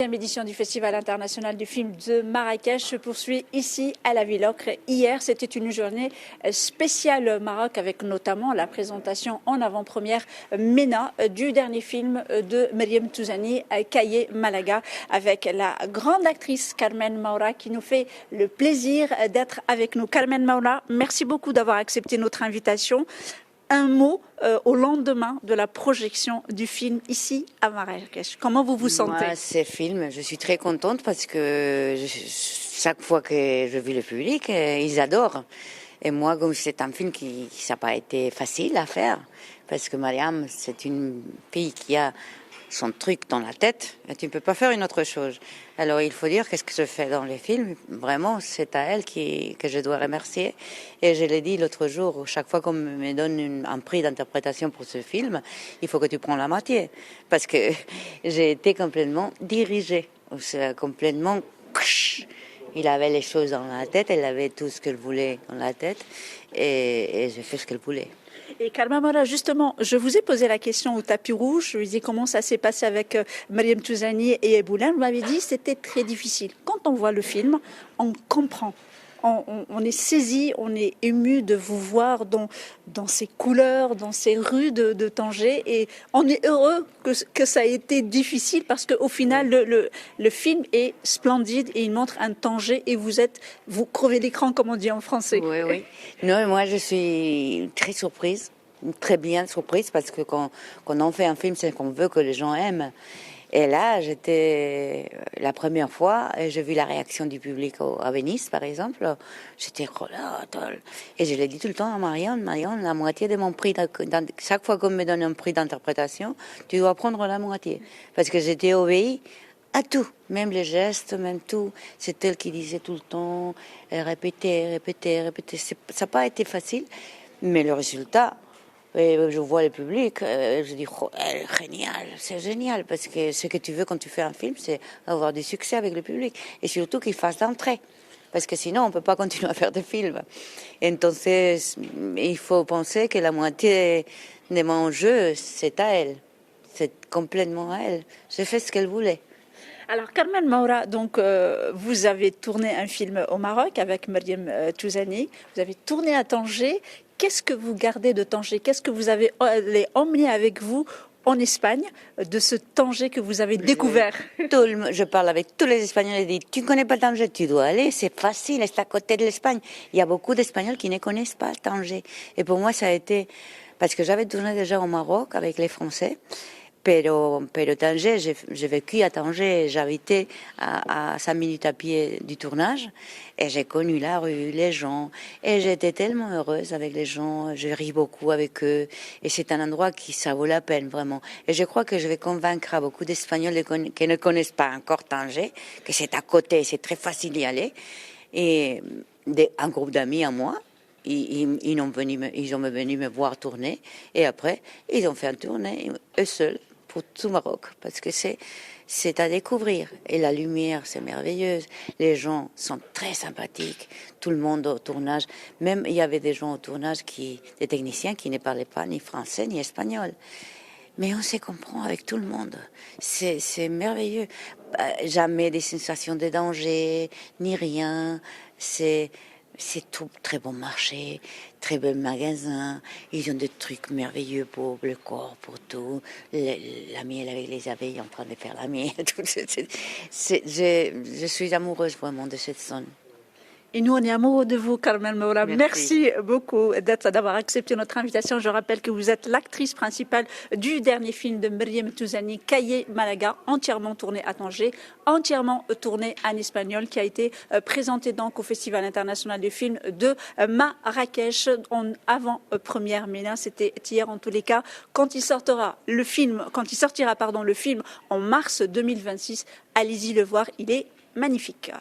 La édition du Festival international du film de Marrakech se poursuit ici à la Villocre. Hier, c'était une journée spéciale Maroc avec notamment la présentation en avant-première MENA du dernier film de Meriem Touzani, Kaye Malaga, avec la grande actrice Carmen Maura qui nous fait le plaisir d'être avec nous. Carmen Maura, merci beaucoup d'avoir accepté notre invitation. Un mot au lendemain de la projection du film ici à Marrakech. Comment vous vous sentez? Moi, ce film, je suis très contente parce que chaque fois que je vis le public, ils adorent. Et moi, comme c'est un film qui ça n'a pas été facile à faire, parce que Mariam, c'est une fille qui a son truc dans la tête, et tu ne peux pas faire une autre chose. Alors il faut dire qu'est-ce que je fais dans les films, vraiment c'est à elle que je dois remercier. Et je l'ai dit l'autre jour, chaque fois qu'on me donne un prix d'interprétation pour ce film, il faut que tu prends la moitié, parce que j'ai été complètement dirigée, complètement... Il avait les choses dans la tête, elle avait tout ce qu'elle voulait dans la tête, et j'ai fait ce qu'elle voulait. Et Carmen Maura, justement, je vous ai posé la question au tapis rouge. Je vous ai dit comment ça s'est passé avec Meriem Touzani et Boulen. Vous m'avez dit que c'était très difficile. Quand on voit le film, on comprend. On est saisi, on est ému de vous voir dans ces couleurs, dans ces rues de Tanger. Et on est heureux que ça ait été difficile parce qu'au final, le film est splendide et il montre un Tanger et vous crevez l'écran, comme on dit en français. Oui, oui. Non, moi, je suis très surprise, très bien surprise parce que quand on fait un film, c'est qu'on veut que les gens aiment. Et là, j'étais la première fois, et j'ai vu la réaction du public à Venise, par exemple. J'étais et je l'ai dit tout le temps à Marianne, la moitié de mon prix, chaque fois qu'on me donne un prix d'interprétation, tu dois prendre la moitié. Parce que j'étais obéie à tout, même les gestes, même tout. C'est elle qui disait tout le temps, répétez. Ça n'a pas été facile, mais le résultat... Et je vois le public, je dis c'est génial, parce que ce que tu veux quand tu fais un film, c'est avoir du succès avec le public, et surtout qu'il fasse d'entrée, parce que sinon on peut pas continuer à faire des films. Et donc il faut penser que la moitié de mon jeu, c'est à elle, c'est complètement à elle. J'ai fait ce qu'elle voulait. Alors Carmen Maura, donc vous avez tourné un film au Maroc avec Meriem Touzani, vous avez tourné à Tanger. Qu'est-ce que vous gardez de Tanger? Qu'est-ce que vous avez emmené avec vous en Espagne de ce Tanger que vous avez découvert? Je parle avec tous les Espagnols et dis, tu ne connais pas Tanger, tu dois aller, c'est facile, c'est à côté de l'Espagne. Il y a beaucoup d'Espagnols qui ne connaissent pas Tanger. Et pour moi, ça a été, parce que j'avais tourné déjà au Maroc avec les Français, Pero Tanger, j'ai vécu à Tanger, j'habitais à 5 minutes à pied du tournage et j'ai connu la rue, les gens, et j'étais tellement heureuse avec les gens, je ris beaucoup avec eux et c'est un endroit qui ça vaut la peine vraiment. Et je crois que je vais convaincre à beaucoup d'Espagnols qui ne connaissent pas encore Tanger, que c'est à côté, c'est très facile d'y aller. Et un groupe d'amis à moi, ils ont venu me voir tourner et après ils ont fait un tournée eux seuls pour tout Maroc, parce que c'est à découvrir. Et la lumière, c'est merveilleuse. Les gens sont très sympathiques. Tout le monde au tournage. Même, il y avait des gens au tournage, des techniciens qui ne parlaient pas ni français ni espagnol. Mais on se comprend avec tout le monde. C'est merveilleux. Jamais des sensations de danger, ni rien. C'est tout très bon marché, très bon magasin. Ils ont des trucs merveilleux pour le corps, pour tout. La miel avec les abeilles en train de faire la miel. Je suis amoureuse vraiment de cette zone. Et nous, on est amoureux de vous, Carmen Maura. Merci beaucoup d'avoir accepté notre invitation. Je rappelle que vous êtes l'actrice principale du dernier film de Meriem Touzani, Kaye Malaga, entièrement tourné à Tanger, entièrement tourné en espagnol, qui a été présenté donc au Festival international du film de Marrakech en avant-première. Mais là, c'était hier en tous les cas. Quand il sortira le film en mars 2026, allez-y le voir, il est magnifique.